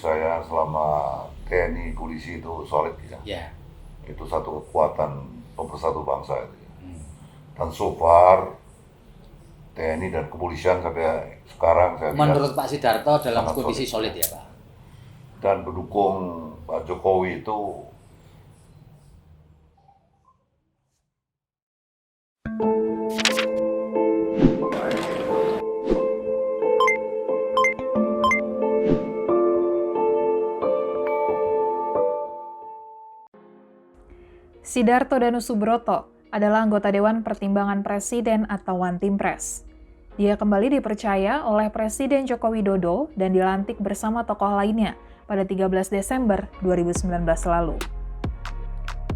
saya selama TNI polisi itu solid ya. Ya. Itu satu kekuatan pemersatu bangsa itu ya. Dan so far TNI dan kepolisian sampai sekarang saya Menurut Pak Sidarto dalam sangat kondisi solid. solid ya Pak? Dan pendukung Pak Jokowi itu Sidarto Danusubroto adalah anggota Dewan Pertimbangan Presiden atau Wantimpres. Dia kembali dipercaya oleh Presiden Joko Widodo dan dilantik bersama tokoh lainnya pada 13 Desember 2019 lalu.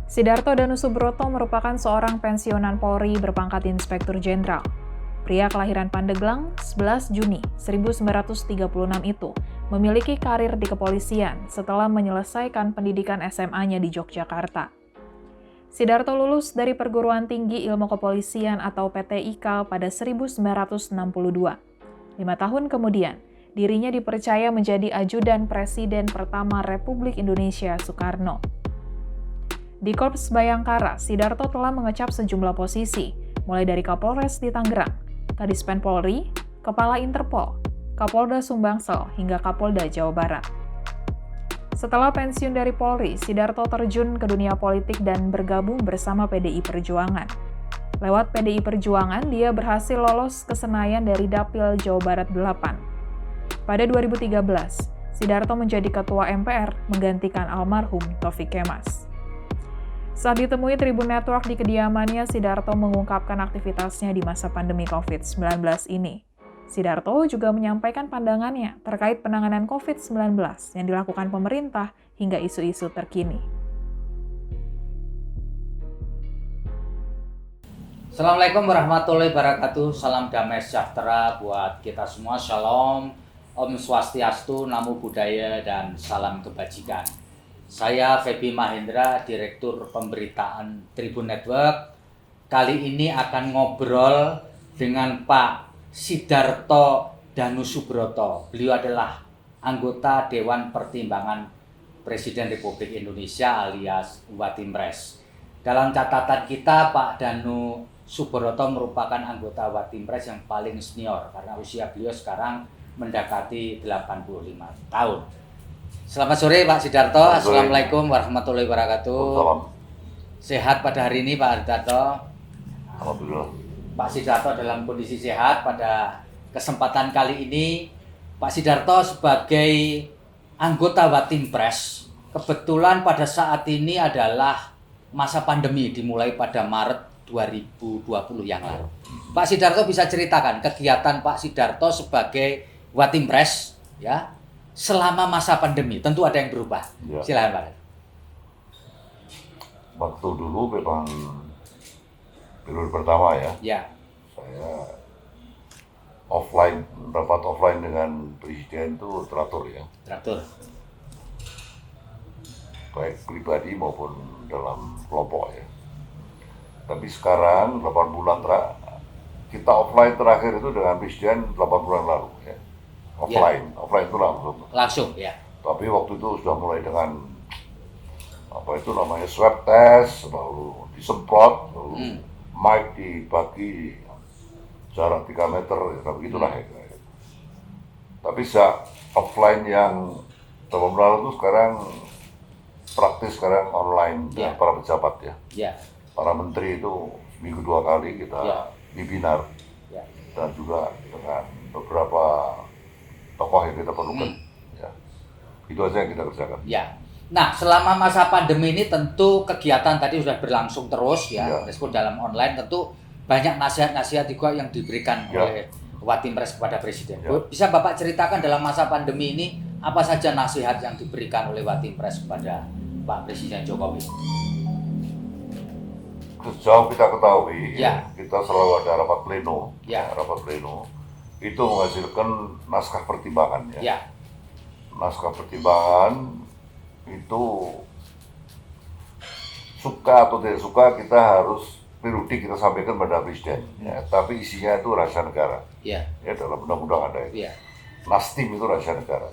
Sidarto Danusubroto merupakan seorang pensiunan Polri berpangkat Inspektur Jenderal. Pria kelahiran Pandeglang 11 Juni 1936 itu memiliki karir di kepolisian setelah menyelesaikan pendidikan SMA-nya di Yogyakarta. Sidarto lulus dari Perguruan Tinggi Ilmu Kepolisian atau PTIK pada 1962. 5 tahun kemudian, dirinya dipercaya menjadi ajudan Presiden pertama Republik Indonesia Soekarno. Di Korps Bayangkara, Sidarto telah mengecap sejumlah posisi, mulai dari Kapolres di Tangerang, Kadispen Polri, Kepala Interpol, Kapolda Sumbangsel, hingga Kapolda Jawa Barat. Setelah pensiun dari Polri, Sidarto terjun ke dunia politik dan bergabung bersama PDI Perjuangan. Lewat PDI Perjuangan, dia berhasil lolos ke Senayan dari Dapil Jawa Barat 8. Pada 2013, Sidarto menjadi Ketua MPR menggantikan almarhum Taufik Kemas. Saat ditemui Tribun Network di kediamannya, Sidarto mengungkapkan aktivitasnya di masa pandemi COVID-19 ini. Sidarto juga menyampaikan pandangannya terkait penanganan COVID-19 yang dilakukan pemerintah hingga isu-isu terkini. Assalamualaikum warahmatullahi wabarakatuh. Salam damai sejahtera buat kita semua. Shalom, Om Swastiastu, Namo Buddhaya, dan salam kebajikan. Saya Feby Mahendra, Direktur Pemberitaan Tribun Network. Kali ini akan ngobrol dengan Pak Sidarto Danusubroto. Beliau adalah anggota Dewan Pertimbangan Presiden Republik Indonesia alias Wantimpres. Dalam catatan kita, Pak Danusubroto merupakan anggota Wantimpres yang paling senior karena usia beliau sekarang mendekati 85 tahun. Selamat sore Pak Sidarto. Assalamualaikum warahmatullahi wabarakatuh. salam. Sehat pada hari ini Pak Sidarto? Alhamdulillah. Pak Sidarto dalam kondisi sehat. Pada kesempatan kali ini, Pak Sidarto sebagai anggota Wantimpres, kebetulan pada saat ini adalah masa pandemi dimulai pada Maret 2020 yang lalu. Pak Sidarto bisa ceritakan kegiatan Pak Sidarto sebagai Wantimpres ya selama masa pandemi. Tentu ada yang berubah. Ya. Silakan Pak. Waktu dulu memang periode pertama ya. Ya. Saya rapat offline dengan presiden itu teratur ya, Teratur. baik pribadi maupun dalam kelompok ya. Tapi sekarang 8 bulan kita offline terakhir itu dengan presiden 8 bulan lalu ya. Offline itu Langsung ya. Tapi waktu itu sudah mulai dengan swab test, lalu disemprot, lalu mic dibagi jarak 3 meter, ya, begitulah ya. Tapi sejak offline yang 8 bulan itu sekarang praktis online dengan para pejabat ya. Ya. Para menteri itu seminggu 2 kali kita webinar dan juga dengan beberapa tokoh yang kita perlukan. Ya. Itu aja yang kita kerjakan. Ya. Nah, selama masa pandemi ini tentu kegiatan tadi sudah berlangsung terus ya, meskipun dalam online tentu banyak nasihat-nasihat juga yang diberikan oleh Wantimpres kepada Presiden. Bisa Bapak ceritakan dalam masa pandemi ini apa saja nasihat yang diberikan oleh Wantimpres kepada Pak Presiden Jokowi? Sejauh kita ketahui, kita selalu ada rapat pleno. Rapat pleno itu menghasilkan naskah pertimbangan ya. Naskah pertimbangan itu suka atau tidak suka kita harus periode kita sampaikan pada presiden ya, tapi isinya itu rahasia negara ya, dalam undang-undang ada itu. Nastim itu rahasia negara.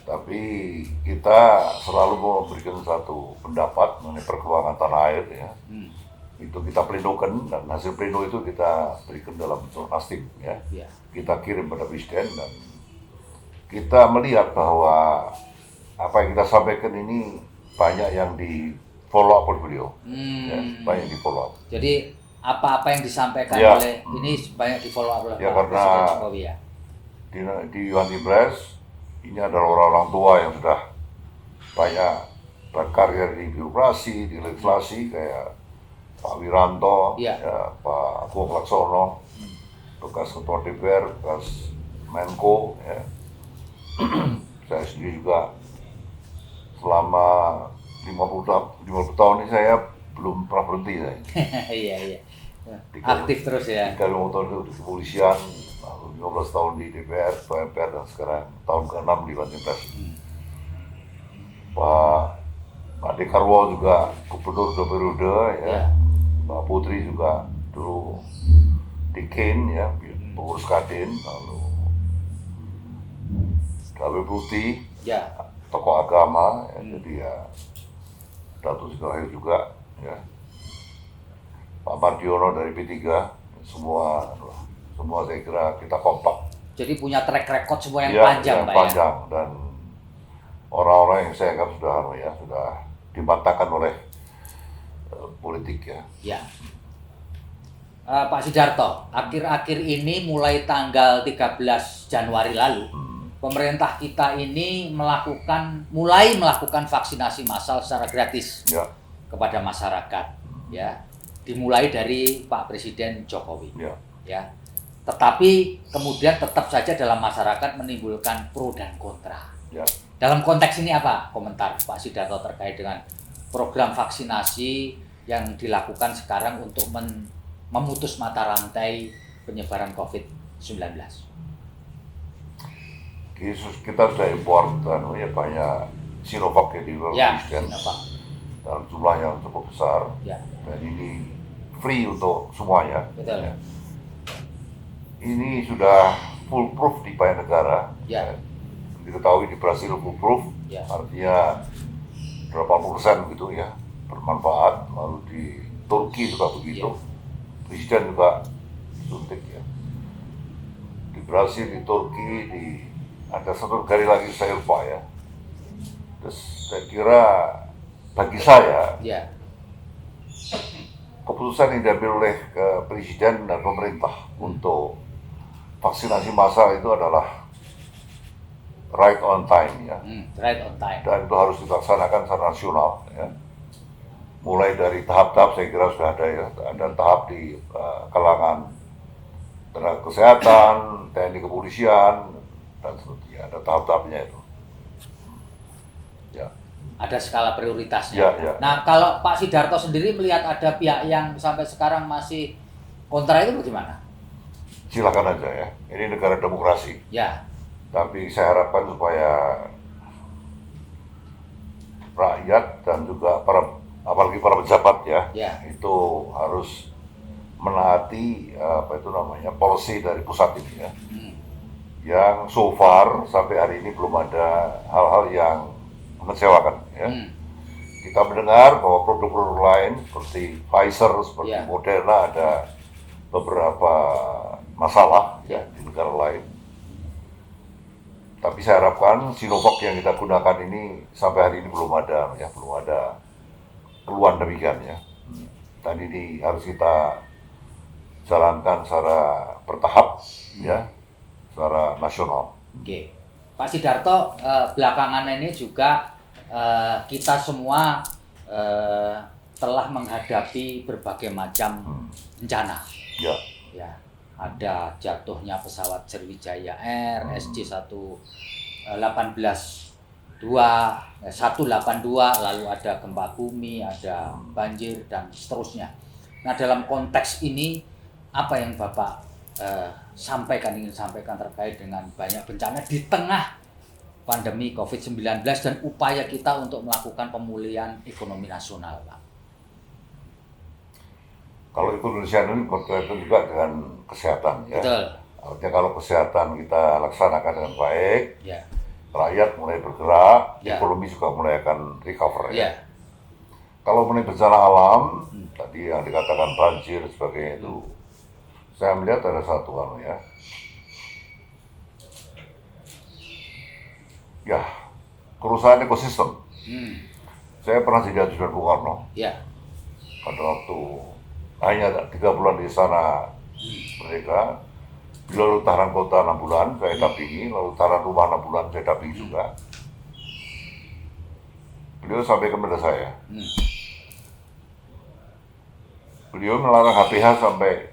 Tapi kita selalu memberikan satu pendapat mengenai perkembangan tanah air ya. Itu kita pelindungkan dan hasil pelindung itu kita berikan dalam bentuk nasib ya. Kita kirim pada presiden dan kita melihat bahwa apa yang kita sampaikan ini banyak yang di follow up oleh beliau, ya, banyak di follow up. Jadi apa-apa yang disampaikan oleh ini banyak di follow up oleh ya, Pak karena Presiden Jokowi ya. Di Wanti Press ini adalah orang-orang tua yang sudah banyak berkarya di birokrasi, di legislasi kayak Pak Wiranto, ya, Pak Agung Laksono, bekas Ketua DPR, bekas Menko, ya. Saya sendiri juga selama 50 tahun ini saya belum pernah berhenti saya. Iya. Aktif terus ya. 35 tahun itu di kepolisian, lalu 15 tahun di DPR, MPR, dan sekarang tahun ke-6 di Wanti Press. Pak Dekarwo juga gubernur 2 periode ya. Mbak Putri juga dulu di Kin ya, pengurus Kadin, lalu Dawe Putih, tokoh agama, ya, jadi ya Datuk Sidoarjo juga, ya, Pak Mardiono dari P3, semua saya kira kita kompak. Jadi punya track record semua yang panjang, yang Pak panjang, ya? Dan orang-orang yang saya anggap sudah dimatakan oleh politik ya. Pak Sidarto, akhir-akhir ini mulai tanggal 13 Januari lalu, pemerintah kita ini mulai melakukan vaksinasi massal secara gratis kepada masyarakat, ya. Dimulai dari Pak Presiden Jokowi, ya. Tetapi kemudian tetap saja dalam masyarakat menimbulkan pro dan kontra. Dalam konteks ini apa komentar Pak Sidarto terkait dengan program vaksinasi yang dilakukan sekarang untuk memutus mata rantai penyebaran COVID-19? Kita sudah import banyak Sinovac di luar presiden dalam jumlah yang cukup besar, dan ini free untuk semuanya. Betul. Ini sudah full proof di banyak negara. Diketahui di Brasil full proof, artinya 80% gitu ya bermanfaat. Lalu di Turki juga begitu, presiden juga suntik ya. Di Brasil, di Turki, ada satu negara lagi saya lupa ya. Terus saya kira bagi saya keputusan yang diambil oleh presiden dan pemerintah untuk vaksinasi massal itu adalah right on time ya. Right on time. Dan itu harus dilaksanakan secara nasional ya. Mulai dari tahap-tahap saya kira sudah ada ya. Ada tahap di kalangan tenaga kesehatan, TNI kepolisian, dan seterusnya. Ada tahap-tahapnya itu. Ya. Ada skala prioritasnya. Nah, kalau Pak Sidarto sendiri melihat ada pihak yang sampai sekarang masih kontra itu bagaimana? Silakan aja ya. Ini negara demokrasi. Tapi saya harapkan supaya rakyat dan juga apalagi para pejabat itu harus menaati policy dari pusat ini ya. Yang so far sampai hari ini belum ada hal-hal yang mengecewakan ya. Kita mendengar bahwa produk-produk lain seperti Pfizer, seperti Moderna ada beberapa masalah di negara lain. Tapi saya harapkan Sinovac yang kita gunakan ini sampai hari ini belum ada keluhan demikian ya. Dan ini harus kita jalankan secara bertahap ya, secara nasional. Oke. Pak Sidarto, belakangan ini juga kita semua telah menghadapi berbagai macam bencana. Ada jatuhnya pesawat Sriwijaya Air SJ182, lalu ada gempa bumi, ada banjir, dan seterusnya. Nah, dalam konteks ini, apa yang Bapak ingin sampaikan terkait dengan banyak bencana di tengah pandemi COVID-19 dan upaya kita untuk melakukan pemulihan ekonomi nasional, Pak? Kalau Indonesia ini berkaitan juga dengan kesehatan ya. Betul. Artinya kalau kesehatan kita laksanakan dengan baik, rakyat mulai bergerak, Ya. ekonomi juga mulai akan recover ya. Ya. Kalau mengenai bencana alam, tadi yang dikatakan banjir sebagainya itu, saya melihat ada satu ya, kerusakan ekosistem. Saya pernah jadi ajudan Bung Karno. Ya. Pada waktu hanya 3 bulan di sana mereka, beliau lalu tahanan kota 6 bulan, saya dampingi, lalu tahanan rumah 6 bulan, saya dampingi juga. Beliau sampaikan kepada saya, beliau melarang HPH sampai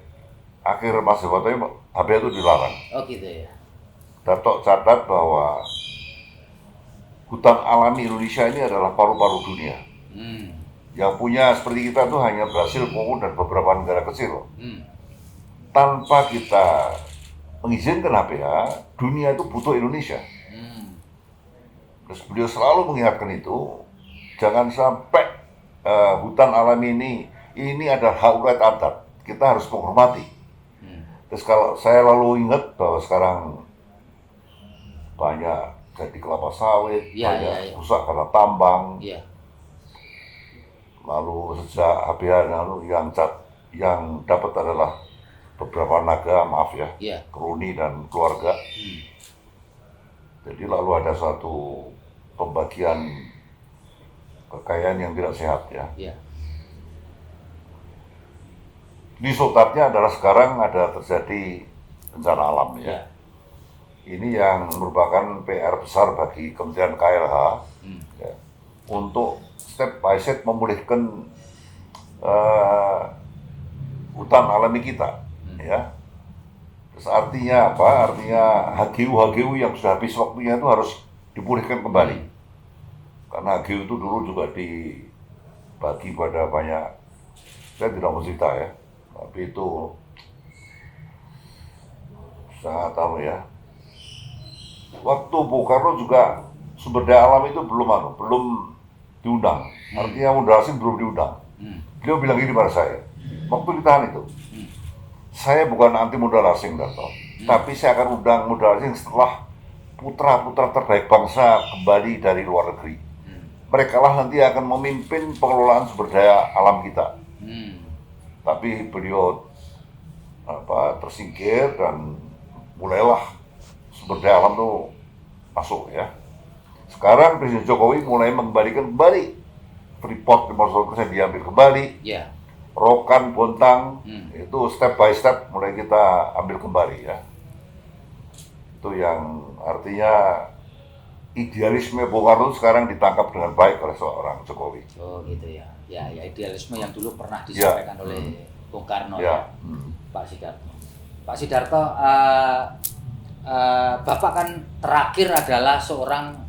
akhir masa jabatannya, HPH itu dilarang. Oh gitu ya. Datuk catat bahwa hutan alami Indonesia ini adalah paru-paru dunia. Yang punya seperti kita tuh hanya Brasil, Kongo, dan beberapa negara kecil. Tanpa kita mengizinkan HPH, dunia itu butuh Indonesia. Terus beliau selalu mengingatkan itu, jangan sampai hutan alami ini adalah hak rakyat adat. Kita harus menghormati. Terus kalau saya lalu ingat bahwa sekarang banyak jadi kelapa sawit, banyak rusak karena tambang. Lalu sejak HPH yang dapat adalah beberapa naga, maaf ya, kroni dan keluarga. Jadi lalu ada suatu pembagian kekayaan yang tidak sehat ya. Resultatnya adalah sekarang ada terjadi bencana alam ya. Ini yang merupakan PR besar bagi Kementerian KLH ya, untuk step by step memulihkan hutan alami kita ya. Terus artinya apa? Artinya HGU yang sudah habis waktunya itu harus dipulihkan kembali. Karena HGU itu dulu juga dibagi pada banyak, saya tidak mau cerita ya, tapi itu sangat tahu ya. Waktu Bung Karno juga sumber daya alam itu belum diundang. Artinya modal asing belum diundang. Beliau bilang gini pada saya, waktu ditahan itu, saya bukan anti modal asing, Dato, tapi saya akan undang modal asing setelah putra-putra terbaik bangsa kembali dari luar negeri. Mereka lah nanti akan memimpin pengelolaan sumber daya alam kita. Tapi beliau tersingkir dan mulailah sumber daya alam itu masuk ya. Sekarang Presiden Jokowi mulai mengembalikan kembali Freeport 50% diambil kembali. Rokan, Bontang, itu step by step mulai kita ambil kembali ya. Itu yang artinya idealisme Bung Karno sekarang ditangkap dengan baik oleh seorang Jokowi. Oh gitu ya. Ya idealisme yang dulu pernah disampaikan oleh Bung Karno ya. Pak Sidarto. Pak Sidarto, Bapak kan terakhir adalah seorang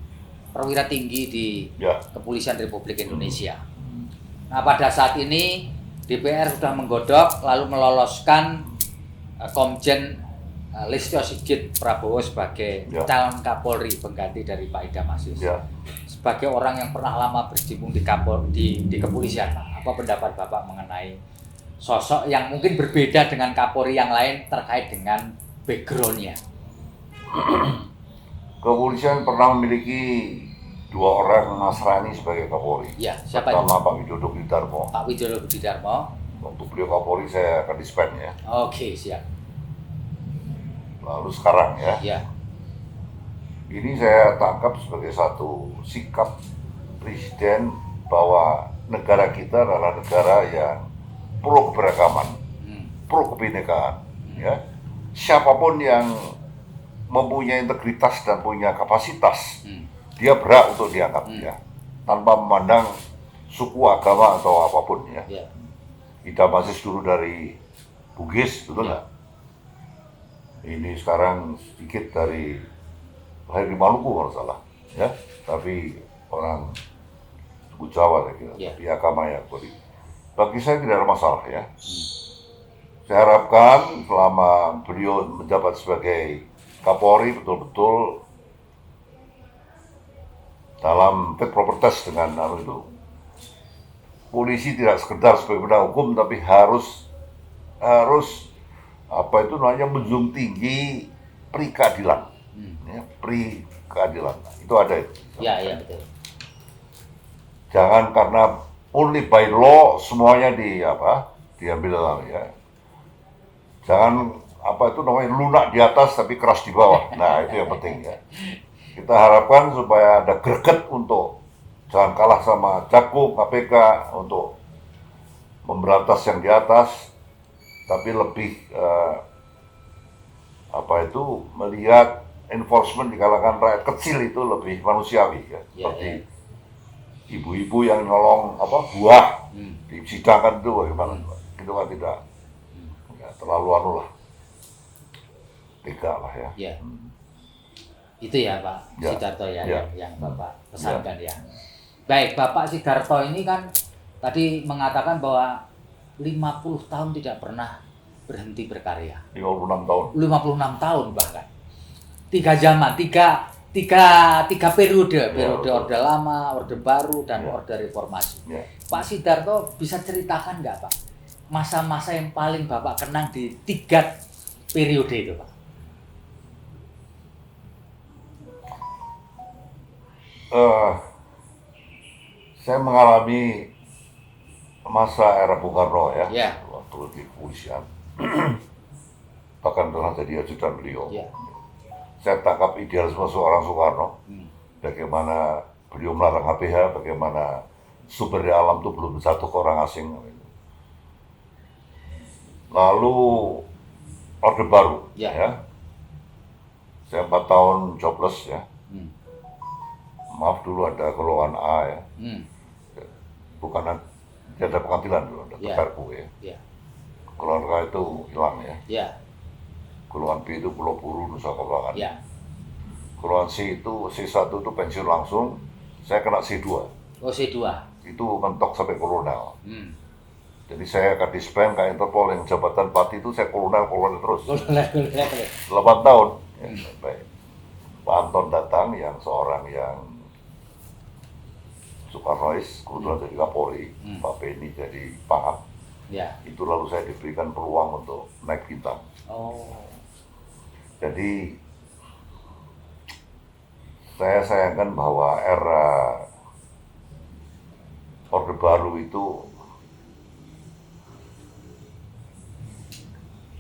perwira tinggi di Kepolisian Republik Indonesia. Nah pada saat ini DPR sudah menggodok lalu meloloskan Komjen Listio Sigit Prabowo sebagai calon Kapolri pengganti dari Pak Idam Aziz. Sebagai orang yang pernah lama berkecimpung di kepolisian, apa pendapat Bapak mengenai sosok yang mungkin berbeda dengan Kapolri yang lain terkait dengan background-nya? Kepolisian pernah memiliki 2 orang Nasrani sebagai Kapolri. Siapa itu? Pertama Pak Widodo Budidarmo. Pak Widodo Budidarmo. Waktu beliau Kapolri saya akan dispen ya. Oke, siap. Lalu sekarang ya. Ini saya tangkap sebagai satu sikap Presiden bahwa negara kita adalah negara yang pro keberagaman, pro kebinekaan ya. Siapapun yang mempunyai integritas dan punya kapasitas, dia berhak untuk diangkat ya, tanpa memandang suku, agama atau apapun ya. Idam Aziz dulu dari Bugis, betul nggak? Ini sekarang sedikit dari lahir di Maluku kalau salah ya, tapi orang suku Jawa saya kira, tapi agama ya. Bagi saya tidak ada masalah ya. Saya harapkan selama beliau menjabat sebagai Kapolri betul-betul dalam fit proper test dengan itu, polisi tidak sekedar sebagai penegak hukum tapi harus menjunjung tinggi perikeadilan. ya, pre keadilan. Itu ada itu. Ya, ya betul. Jangan karena only by law semuanya diambil ya. Jangan itu namanya lunak di atas tapi keras di bawah. Nah, itu yang penting ya. Kita harapkan supaya ada greget untuk jangan kalah sama Jakub, KPK untuk memberantas yang di atas, tapi lebih melihat enforcement di kalangan rakyat kecil itu lebih manusiawi ya. Seperti ibu-ibu yang nolong buah disidangkan itu bagaimana? Itu kan tidak terlalu tega lah ya. Ya. Itu ya Pak Sidarto yang Bapak pesankan ya. Baik, Bapak Sidarto ini kan tadi mengatakan bahwa 50 tahun tidak pernah berhenti berkarya. 56 tahun. 56 tahun bahkan. 3 zaman, tiga periode Orde Lama, Orde Baru, dan Orde Reformasi. Pak Sidarto bisa ceritakan nggak Pak masa-masa yang paling Bapak kenang di 3 periode itu Pak? Saya mengalami masa era Bung Karno ya, waktu di kepolisian, bahkan pernah jadi ajudan beliau. Saya tangkap idealisme seorang Soekarno, bagaimana beliau melarang HPH, bagaimana sumber daya alam itu belum jatuh ke orang asing. Lalu Orde Baru, ya. Saya 4 tahun jobless ya. Maaf dulu ada golongan A ya. Bukan ada pengadilan dulu, ada Perpu ya. Golongan A itu hilang ya. Golongan B itu Pulau Buru, Nusa Kambangan. Golongan C itu C1 itu pensiun langsung. Saya kena C2. Oh C2. Itu mentok sampai kolonel. Jadi saya Kadispen, Interpol yang jabatan Pati itu saya kolonel terus. Kolonel. 8 tahun. Ya, baik. Pak Anton datang yang seorang yang Soekarnois, kebetulan jadi Kapolri, Pak Beni jadi Pangap. Itu lalu saya diberikan peluang untuk naik bintang. Jadi saya sayangkan bahwa era Orde Baru itu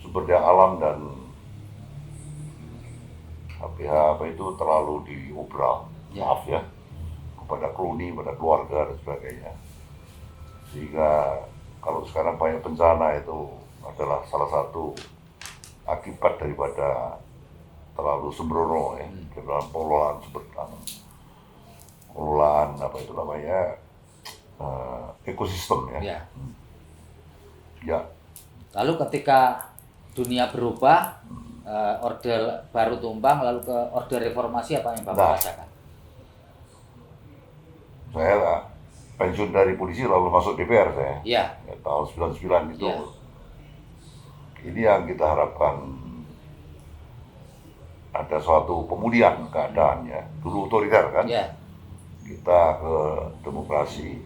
sumber daya alam dan HPH itu terlalu diobral, maaf ya, kepada kroni, pada keluarga dan sebagainya. Sehingga kalau sekarang banyak bencana itu adalah salah satu akibat daripada terlalu sembrono ya, dalam pengelolaan ekosistem ya. Lalu ketika dunia berubah, Orde Baru tumbang, lalu ke Orde Reformasi, apa yang Bapak rasakan? Saya pensiun dari polisi lalu masuk DPR saya. Ya, tahun 99 itu. Ini yang kita harapkan ada suatu pemulihan keadaannya. Dulu otoriter kan. Kita ke demokrasi.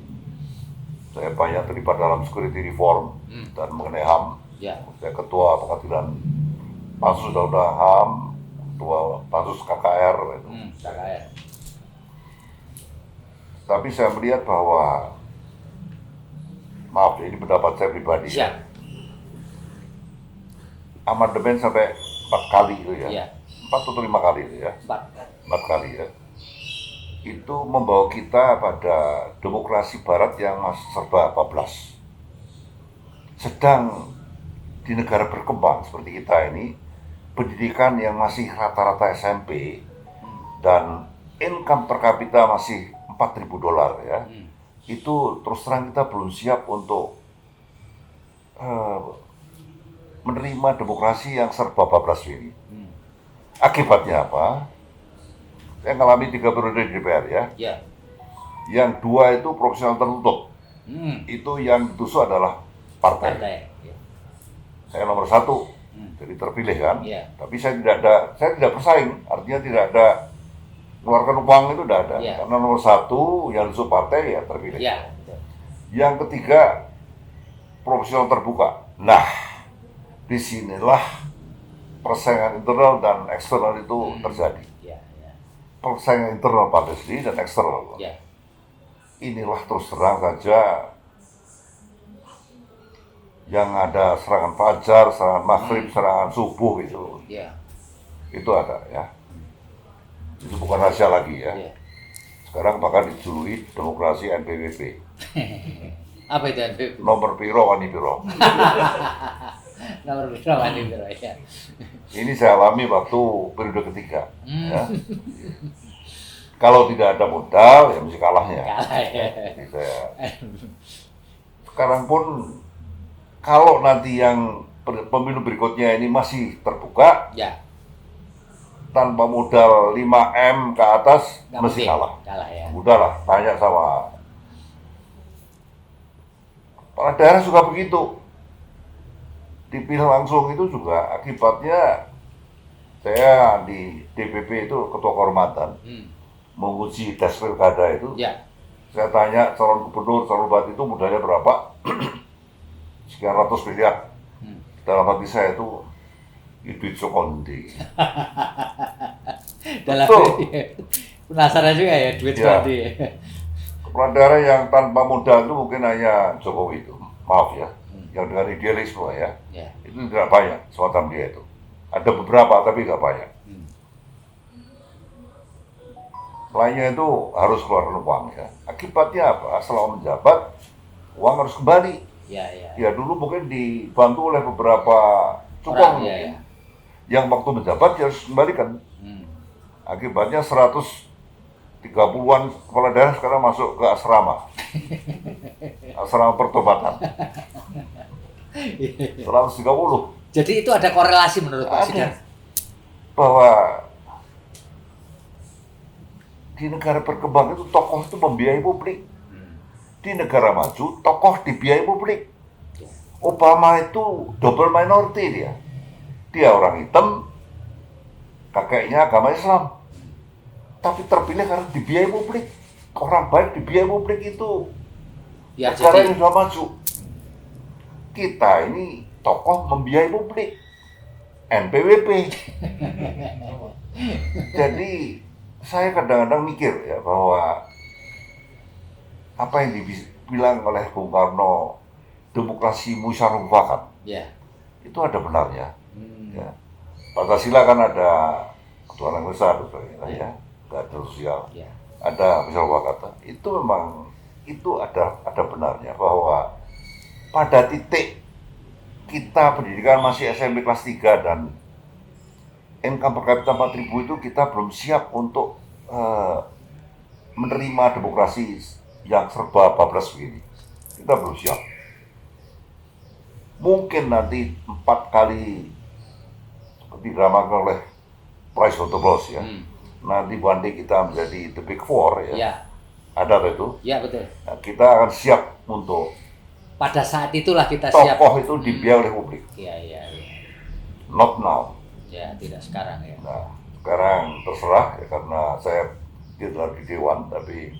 Saya banyak terlibat dalam security reform dan mengenai HAM. Saya ketua pengadilan Pansus Undang-Undang HAM, ketua Pansus KKR. KKR. Tapi saya melihat bahwa, maaf ini pendapat saya pribadi. Amandemen sampai 4 kali itu ya. 4 atau 5 kali itu ya. 4 kali ya. Itu membawa kita pada demokrasi barat yang masih serba bablas. Sedang di negara berkembang seperti kita ini, pendidikan yang masih rata-rata SMP dan income per kapita masih $4.000 ya. Itu terus terang kita belum siap untuk menerima demokrasi yang serba bablas ini. Akibatnya apa? Saya ngalami 3 periode di DPR ya. Yang 2 itu profesional tertutup. Itu yang ditusuk adalah partai. Saya nomor 1, jadi terpilih kan. Tapi saya tidak bersaing, artinya tidak ada mengeluarkan uang, itu tidak ada. Karena nomor 1 yang ditusuk partai ya terpilih. Yang ketiga profesional terbuka. Nah, disinilah persaingan internal dan eksternal itu terjadi. Ya, ya, Persaingan internal partai sendiri dan eksternal. ya. Inilah terus terang saja yang ada serangan fajar, serangan maghrib, serangan subuh itu. Ya, Itu ada ya. Itu bukan rahasia lagi ya. ya. Sekarang bahkan dijuluki demokrasi NPWP. Apa itu NPWP? Nomor piro wani piro. Nomor berapa nih bro? Ya. Ini saya alami waktu periode ketiga. Hmm. Ya. Kalau tidak ada modal, ya mesti kalahnya. Kalah ya. Jadi sekarang pun kalau nanti yang pemilu berikutnya ini masih terbuka, Ya, tanpa modal 5M ke atas, nggak mesti mungkin. kalah. Kalah ya. Udahlah, tanya sama kepala daerah juga begitu. Dipilih langsung itu juga akibatnya saya di DPP itu ketua kehormatan menguji tes pilkada itu. Ya, Saya tanya calon gubernur, calon bupati itu modalnya berapa? Sekian ratus miliar. Dalam hati saya itu duit sokonde. dalam Betul. penasaran juga ya duit Ya. seperti. Kepala daerah yang tanpa modal itu mungkin hanya Jokowi itu. Maaf ya. Yang dengan idealisme ya. Ya. Itu tidak banyak semacam dia itu. Ada beberapa tapi tidak banyak. Lainnya itu harus keluar uang ya. Akibatnya apa? Selama menjabat, uang harus kembali. Ya, ya. Ya dulu mungkin dibantu oleh beberapa cukong Orang, ya, mungkin. ya. Yang waktu menjabat dia harus kembalikan. Akibatnya 130-an kepala daerah sekarang masuk ke asrama. Asrama pertobatan. 130. Jadi itu ada korelasi menurut Pak Ada. Sidar? Bahwa di negara berkembang itu tokoh itu membiayai publik. Di negara maju, tokoh dibiayai publik. Obama itu double minority dia. Dia orang hitam, kakeknya agama Islam. Tapi terpilih karena dibiayai publik. Orang baik dibiayai publik itu Ya, negara yang jadi sudah maju. Kita ini tokoh membiayai publik. NPWP. Jadi saya kadang-kadang mikir ya bahwa apa yang dibilang oleh Bung Karno demokrasi musyawarah mufakat ya. itu ada benarnya. Ya. Pancasila kan ada ketuhanan yang besar ya, ada sosial, Ya. ada musyawarah mufakat. Itu memang itu ada benarnya bahwa pada titik kita pendidikan masih SMP kelas 3 dan income per kapita 4.000 itu kita belum siap untuk menerima demokrasi yang serba bablas begini. Kita belum siap. Mungkin nanti 4 kali seperti diramakan oleh Price Waterhouse ya. Nanti banding kita menjadi the big four ya. Ya. Ada apa itu? Ya, betul. Nah, kita akan siap untuk Pada saat itulah kita siap. tokoh itu dibiayai oleh publik. Ya, ya, ya. Not now. Ya, tidak sekarang ya. Nah, sekarang terserah ya, karena saya tidak di dewan, tapi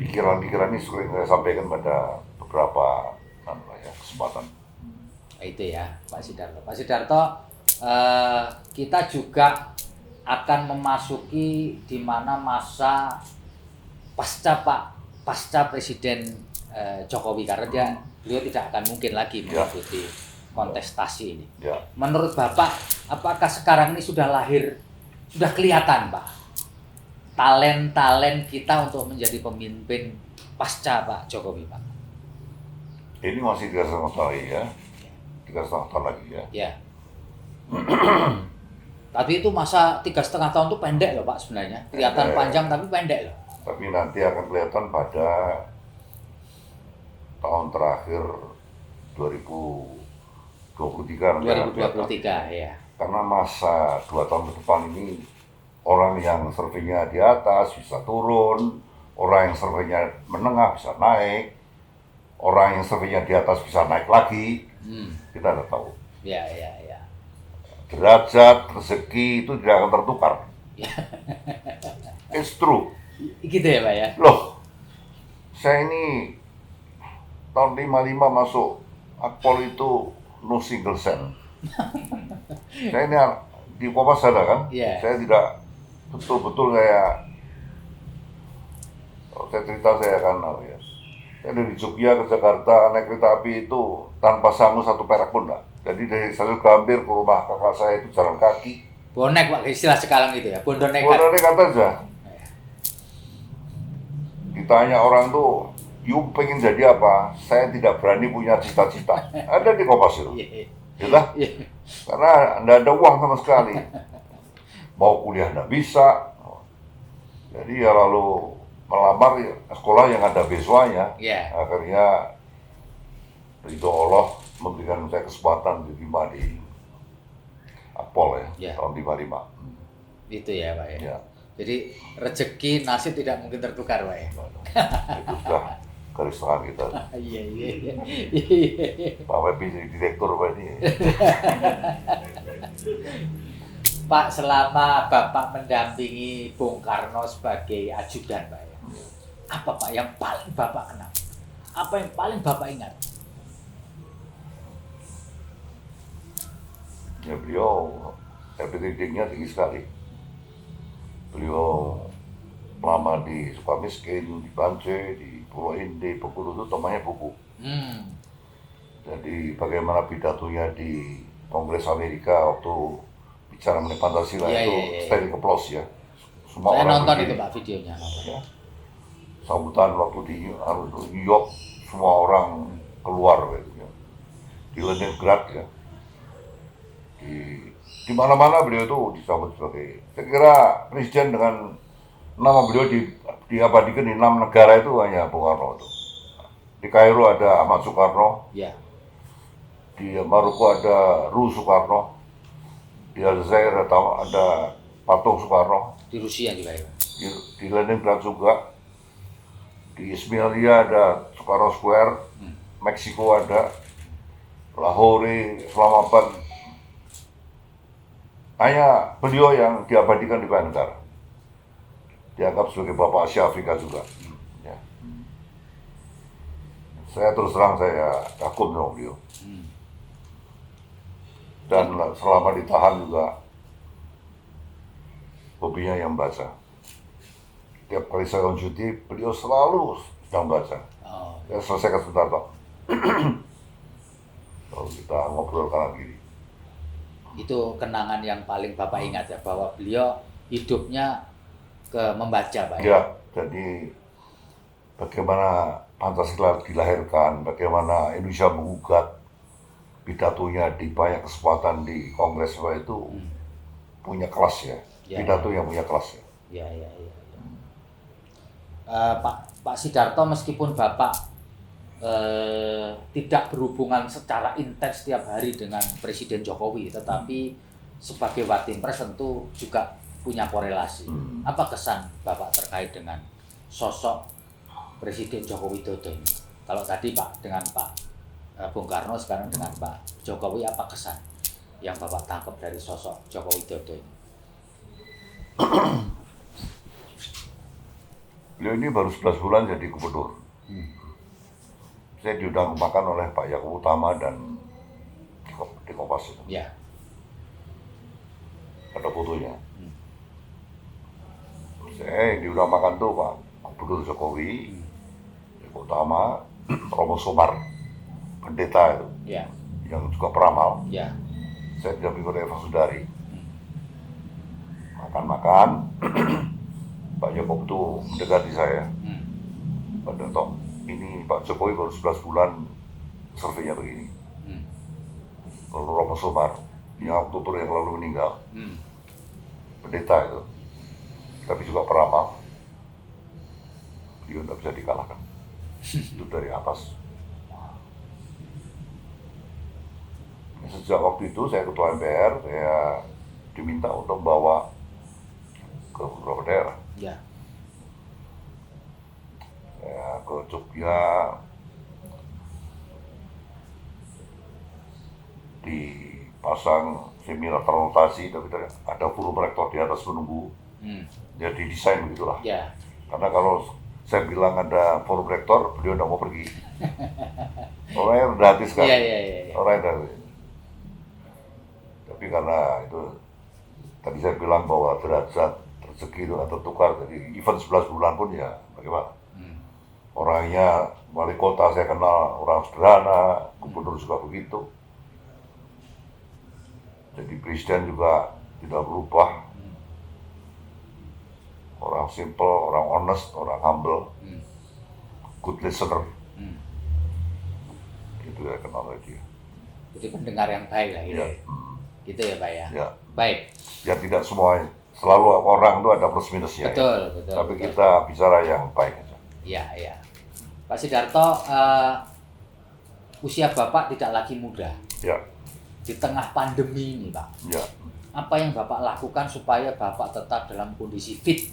pikiran-pikiran ini sering saya sampaikan pada beberapa kesempatan. Itu ya, Pak Sidarto. Pak Sidarto, kita juga akan memasuki di mana masa pasca Presiden Jokowi, karena beliau tidak akan mungkin lagi mengikuti kontestasi ini. Ya. Menurut Bapak, apakah sekarang ini sudah kelihatan Pak, talent kita untuk menjadi pemimpin pasca Pak Jokowi Pak? Ini masih 3,5 tahun lagi ya. 3,5 tahun lagi ya. Ya. Tapi itu masa 3,5 tahun itu pendek loh Pak sebenarnya. Kelihatan Pendek. panjang tapi pendek loh. Tapi nanti akan kelihatan pada tahun terakhir 2023 nanti akan kelihatan. 2023 ya. Karena masa 2 tahun ke depan ini orang yang surveinya di atas bisa turun, orang yang surveinya menengah bisa naik, orang yang surveinya di atas bisa naik lagi. Kita tidak tahu. Ya, ya, ya. Derajat, rezeki itu tidak akan tertukar. It's true. Gitu ya Pak ya. Loh, saya ini tahun 55 masuk Akpol itu no single cent. Saya ini di Kompas ada kan? Iya. Saya tidak betul-betul saya cerita saya kan ya. Saya dari Jogja ke Jakarta naik kereta api itu tanpa sangu 1 perak pun enggak. Jadi dari Stasiun Gambir ke rumah kakak saya itu jalan kaki. Bonek Pak, istilah sekarang itu ya, bondo nekat. Bodoh nekat aja. Ditanya orang tuh, "You pengen jadi apa?" "Saya tidak berani punya cita-cita." Ada di Kompas itu. Iya. Gitu. Iya. Karena nggak ada uang sama sekali. Mau kuliah nggak bisa. Jadi ya lalu melamar ya, sekolah yang ada beasiswanya. Iya. Akhirnya itu Allah memberikan saya kesempatan diterima di Akpol ya, Iya. tahun 55. Itu ya Pak ya. Ya, Jadi rezeki nasib tidak mungkin tertukar Pak ya. itu sudah garis tangan kita. Iya iya iya. Iya. Pak Webi jadi direktur Pak ini. Pak, selama Bapak mendampingi Bung Karno sebagai ajudan Pak ya, apa Pak yang paling Bapak kenal? Apa yang paling Bapak ingat? Ya beliau happy readingnya tinggi sekali. Beliau lama di Sukamiskin, di Bance, di Pulau Inde, Bengkulu itu temannya buku. Jadi bagaimana pidatonya di Kongres Amerika waktu bicara mengenai Pancasila Iya, itu iya, iya. stand keplos ya. Semua Saya orang nonton berdiri. itu Pak videonya. Ya. Sambutan waktu di New York semua orang keluar gitu ya. Di Leningrad ya. Di mana-mana beliau itu disambut sebagai, saya kira presiden dengan nama beliau diabadikan di 6 negara itu hanya Bung Karno itu. Di Kairo ada Ahmad Soekarno, Ya. di Maroko ada Ru Soekarno, di Aljazair ada patung Soekarno, Di Rusia juga ya. di Leningrad juga, di Ismailia ada Soekarno Square, Meksiko ada, Lahore, Islamabad. Hanya beliau yang diabadikan di banyak negara. Dianggap sebagai Bapak Asia Afrika juga. Ya. Saya terus terang saya kagum sama beliau. Dan selama ditahan juga hobinya yang baca. Tiap kali saya on cuti, beliau selalu sedang baca. Oh. Ya selesaikan sebentar Pak. Kalau kita ngobrol kanan kiri. Itu kenangan yang paling Bapak ingat ya, bahwa beliau hidupnya membaca Pak ya. Ya, jadi bagaimana Pancasila dilahirkan, bagaimana Indonesia menggugat pidatonya di banyak kesempatan di Kongres itu punya kelas ya. Ya, Pidato yang punya kelas ya. Ya, ya, ya. Pak Sidarto, meskipun Bapak tidak berhubungan secara intens setiap hari dengan Presiden Jokowi, tetapi sebagai Watimpres tentu juga punya korelasi. Apa kesan Bapak terkait dengan sosok Presiden Joko Widodo ini? Kalau tadi Pak dengan Pak Bung Karno, sekarang dengan Pak Jokowi, apa kesan yang Bapak tangkap dari sosok Joko Widodo ini? Beliau ini baru 11 bulan jadi gubernur. Saya diundang makan oleh Pak Yakob Utama dan di Kompas itu. Ya. Ada fotonya. Saya diundang makan tuh Pak Gubernur Jokowi, Yakob Utama, Romo Sumar, pendeta itu, Ya. yang juga peramal. Ya. Saya didampingi oleh Eva Sundari. Makan-makan, Pak Yakob tuh mendekati saya. Pak Dato, ini Pak Jokowi baru 11 bulan surveinya begini. Lalu Romo Sumar, yang tutur yang lalu meninggal, pendeta itu, tapi juga peramal, dia tidak bisa dikalahkan. Itu dari atas. Sejak waktu itu saya ketua MPR, saya diminta untuk bawa ke beberapa daerah. Ya. Ya, ke Jogja, dipasang seminar transportasi, tapi ada forum rektor di atas menunggu. Jadi desain begitulah. Ya. Karena kalau saya bilang ada forum rektor, beliau tidak mau pergi. Orangnya rendah hati sekali. Iya. Orangnya rendah hati. Tapi karena itu tadi saya bilang bahwa derajat rezeki itu nggak tertukar, jadi even 11 bulan pun ya bagaimana. Orangnya wali kota saya kenal orang sederhana, gubernur juga begitu. Jadi presiden juga tidak berubah. Orang simple, orang honest, orang humble, good listener. Itu ya kenal dia. Jadi pendengar yang baik lah gitu. Ya. Gitu ya Pak ya. Ya. Baik. Ya tidak semua, selalu orang itu ada plus minusnya. Betul, Ya. betul. Tapi betul. kita bicara yang baik aja. Iya, iya. Pak Sidarto, usia Bapak tidak lagi muda. Ya, Di tengah pandemi ini, Pak. ya. Apa yang Bapak lakukan supaya Bapak tetap dalam kondisi fit?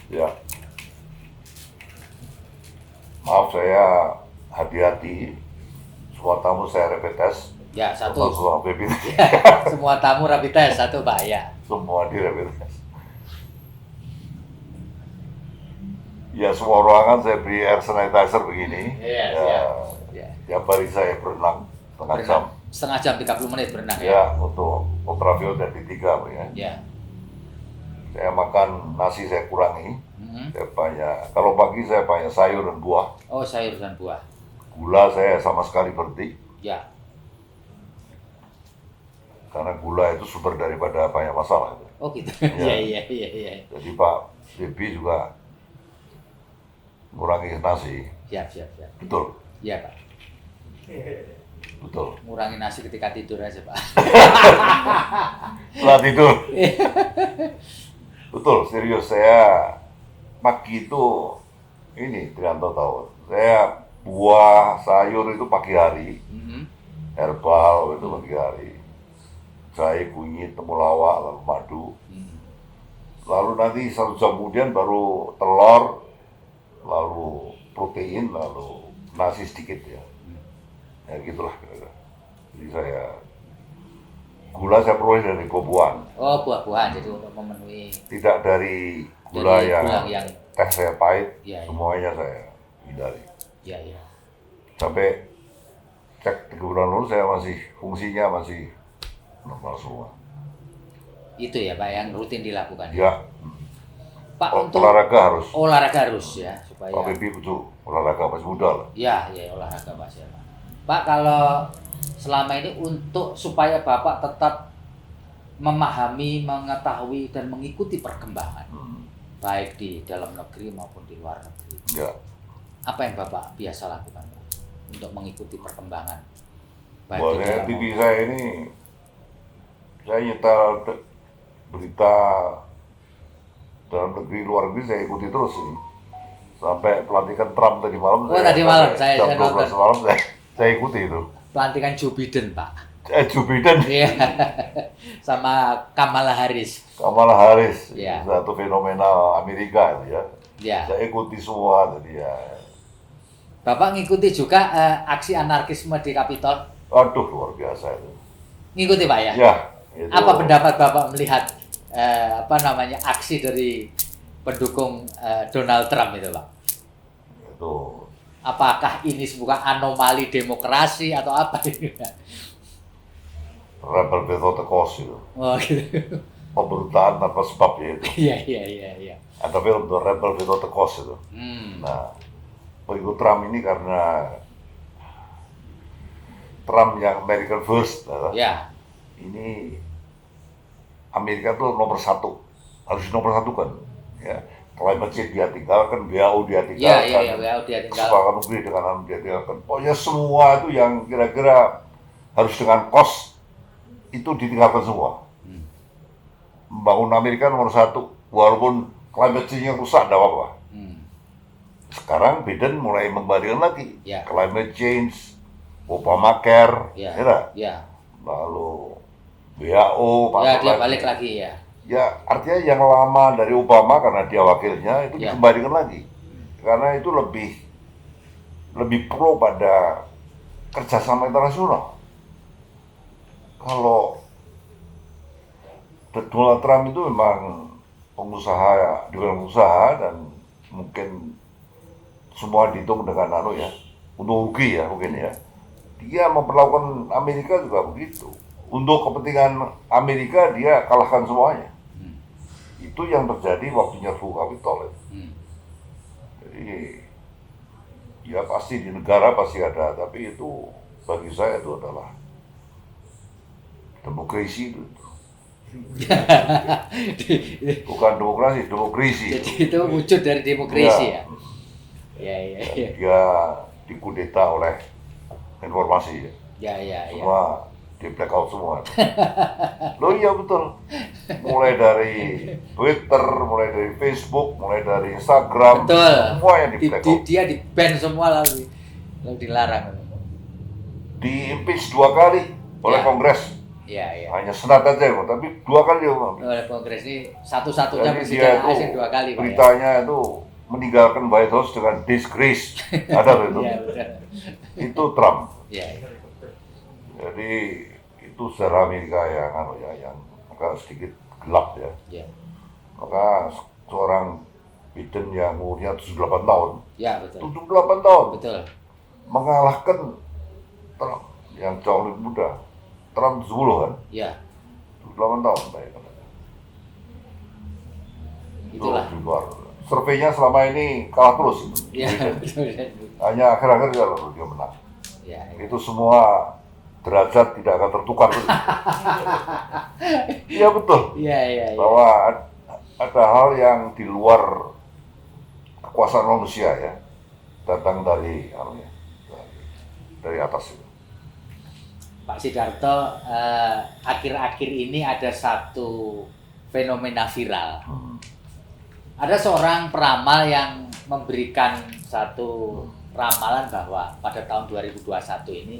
Ya. Maaf saya hati-hati. Semua tamu saya rapid test. Ya, satu. Termasuk Habib ini. Semua tamu rapid test, satu Pak ya. Semua di rapid test. Ya semua ruangan saya beri air sanitizer begini. Iya, ya, siap. Ya. Tiap hari saya berenang setengah jam. Setengah jam 30 menit berenang ya. Ya, untuk ultraviolet D3 ya. Ya. Saya makan nasi saya kurangi. Mhm. Saya banyak. Kalau pagi saya banyak sayur dan buah. Oh, sayur dan buah. Gula saya sama sekali berhenti. Ya. Karena gula itu sumber daripada banyak masalah. Oh gitu. Ya. Iya, iya, iya, iya. Jadi Pak Debi juga kurangi nasi. Siap, siap, siap. Betul, Iya, Pak. betul. Ngurangi nasi ketika tidur aja, Pak. Setelah tidur. Betul, serius saya pagi itu ini Trianto tahu. Saya buah sayur itu pagi hari, Mhm. herbal itu pagi hari. Jahe, kunyit, temulawak, lalu madu. Mhm. Lalu nanti 1 jam kemudian baru telur, lalu protein, lalu nasi sedikit ya. Ya gitulah kira-kira. Jadi saya gula saya peroleh dari kobuan, Oh, buah-buahan jadi untuk memenuhi tidak dari gula dari yang gula yang teh saya pahit, Iya, iya. semuanya saya hindari. ya ya. Sampai cek 3 bulan lalu saya masih fungsinya masih normal semua. Itu ya, Pak, yang rutin dilakukan. Ya, Pak, untuk olahraga harus ya supaya Pak Bibi butuh olahraga masih muda lah. ya, ya olahraga Pak ya, Pak. Pak, kalau selama ini untuk supaya Bapak tetap memahami, mengetahui dan mengikuti perkembangan baik di dalam negeri maupun di luar negeri. Ya, Apa yang Bapak biasa lakukan, Pak, untuk mengikuti perkembangan baik buat di saya dalam TV saya ini, saya nyetel berita dalam negeri luar negeri saya ikuti terus ini. Sampai pelantikan Trump tadi malam. Oh, tadi malam saya jam 12 nonton. malam saya ikuti itu. pelantikan Joe Biden, Pak. Joe Biden, Iya. Sama Kamala Harris. Kamala Harris, Iya. satu fenomena Amerika itu ya. Ya. Saya ikuti semua tadi ya. Bapak ngikuti juga aksi anarkisme di Kapitol? Aduh luar biasa itu. Ngikuti, Pak ya? Ya. Itu, Apa pendapat Bapak melihat aksi dari pendukung Donald Trump itu, Pak? Itu Apakah ini sebuah anomali demokrasi atau apa ini? rebel without a cause itu. Oh gitu. Pemberontakan tanpa sebab ya itu. Iya, iya, iya, iya. Ada film The Rebel Without a Cause itu. Nah, pengikut Trump ini karena Trump yang American First, Ya. ini Amerika tuh nomor 1, harus nomor 1 kan, ya. Climate change dia tinggalkan, WHO dia Iya, tinggalkan, iya, iya, WHO dia tinggal. kesepakatan nuklir dengan anu dia tinggalkan. Pokoknya semua itu yang kira-kira harus dengan cost itu ditinggalkan semua. Membangun Amerika nomor 1, walaupun climate change yang rusak, tidak apa-apa. Sekarang Biden mulai membalikan lagi, Ya. climate change, Obamacare, Ya. ya, Ya. lalu WHO, Ya, masuk dia balik lagi ya. Ya, artinya yang lama dari Obama karena dia wakilnya itu Ya. dikembalikan lagi, karena itu lebih pro pada kerjasama internasional. Kalau Donald Trump itu memang pengusaha, dengan usaha dan mungkin semua dihitung dengan untung rugi ya mungkin ya. Dia memperlakukan Amerika juga begitu. untuk kepentingan Amerika dia kalahkan semuanya. Hmm. Itu yang terjadi waktu nyerbu Kapitol. Jadi ya pasti di negara pasti ada, tapi itu bagi saya itu adalah demokrasi itu. Bukan demokrasi. Jadi itu wujud dari demokrasi ya. Ya. Dia dikudeta oleh informasi ya. Ya. Semua di blackout semua. Loh iya betul. Mulai dari Twitter, mulai dari Facebook, mulai dari Instagram, Betul. semuanya di blackout. Dia di ban semua lalu dilarang. Di impeach 2 kali oleh Ya. Kongres. Ya. Hanya Senat aja, tapi 2 kali dia mengambil. Oleh Kongres ini satu-satunya Jadi presiden dia itu ASEAN 2 kali, Pak. beritanya itu meninggalkan White House dengan disgrace. Ada loh itu. Ya, betul. Itu Trump. Ya. Jadi itu sejarah Amerika yang yang agak sedikit gelap ya. Ya. Maka seorang Biden yang umurnya 78 tahun, Ya, betul. 78 tahun Betul. mengalahkan Trump yang jauh lebih muda. Trump 10 kan, Ya. 78 tahun bayangkan. Itulah. Itu di luar. Surveinya selama ini kalah terus. Ya, Biden. betul. Hanya akhir-akhir lalu dia menang. Ya. Itu semua derajat tidak akan tertukar. Iya betul. Ya. Bahwa ada hal yang di luar kekuasaan manusia ya, datang dari dari atas itu. Pak Sidarto, akhir-akhir ini ada satu fenomena viral. Ada seorang peramal yang memberikan satu ramalan bahwa pada tahun 2021 ini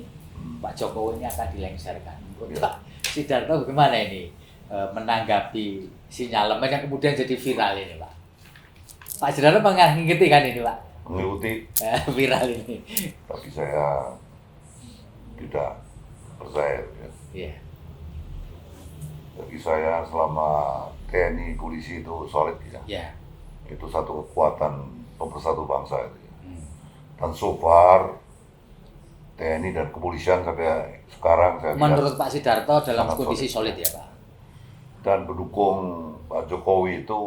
Pak Jokowi ini akan dilengserkan. Ya. Pak Sidarto bagaimana ini menanggapi sinyalemen yang kemudian jadi viral ini, Pak? Pak Sidarto mengikuti kan ini, Pak? Mengikuti, Viral ini. tapi saya tidak percaya. Ya. Iya. Bagi saya selama TNI polisi itu solid ya, Ya. itu satu kekuatan pemersatu bangsa itu. Ya. Dan so far TNI dan kepolisian sampai sekarang saya lihat Menurut Pak Sidarto dalam sangat kondisi solid. solid ya, Pak? dan pendukung Pak Jokowi itu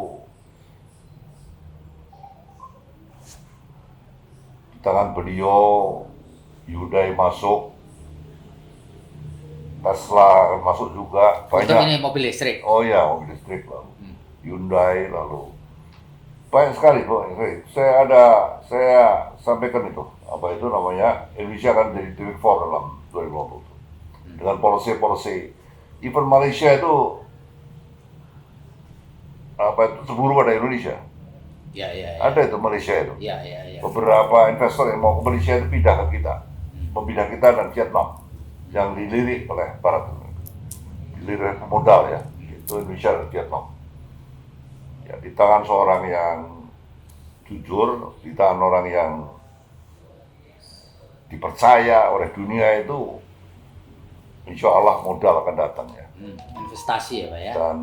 di tangan beliau, Hyundai masuk, Tesla masuk juga, Untuk banyak. ini mobil listrik. Oh ya, mobil listrik lalu, Hyundai lalu banyak sekali kok. Saya sampaikan itu apa itu namanya, Indonesia akan jadi Big Four dalam 2020 dengan policy. Even Malaysia itu terburu pada Indonesia. Ya. Ada itu Malaysia itu. Ya. Beberapa investor yang mau ke Malaysia itu pindah ke kita, memindah kita dan Vietnam yang dilirik oleh Barat, dilirik modal ya, itu Indonesia dan Vietnam. Ya, di tangan seorang yang jujur, di tangan orang yang dipercaya oleh dunia itu, insya Allah modal akan datang ya. Investasi ya, Pak ya. Dan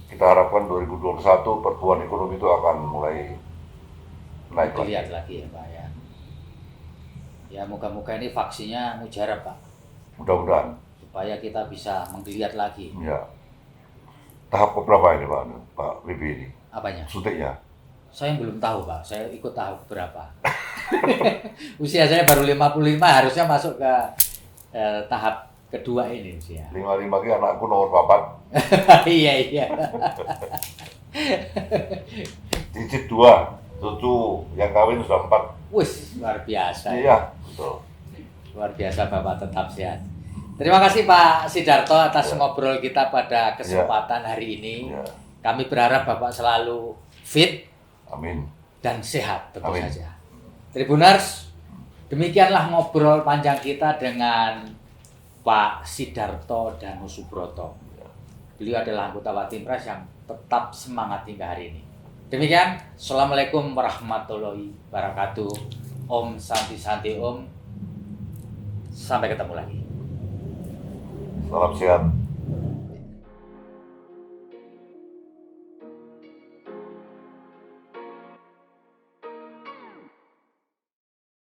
kita harapkan 2021 pertumbuhan ekonomi itu akan mulai naik lagi. Dilihat lagi ya, Pak ya. Ya, moga-moga ini vaksinnya mujarab, Pak, Mudah-mudahan. supaya kita bisa menggeliat lagi. Ya. Tahap keberapa ini Pak Bibi ini? Apanya? Suntiknya? Saya belum tahu, Pak. Saya ikut tahap berapa. Usia saya baru 55, harusnya masuk ke tahap kedua ini usia. 55 ki anakku nomor 4. Iya. Cicit 2, cucu yang kawin sudah 4. Wis, luar biasa. Iya, betul. Luar biasa Bapak, tetap sehat. Terima kasih Pak Sidarto atas ngobrol kita pada kesempatan hari ini. Ya. Kami berharap Bapak selalu fit Amin. dan sehat tentu Amin. saja. Tribuners, demikianlah ngobrol panjang kita dengan Pak Sidarto Danusubroto. Beliau adalah anggota Wantimpres yang tetap semangat hingga hari ini. Demikian, Assalamualaikum warahmatullahi wabarakatuh. Om Santi Om. Sampai ketemu lagi. Salam sehat.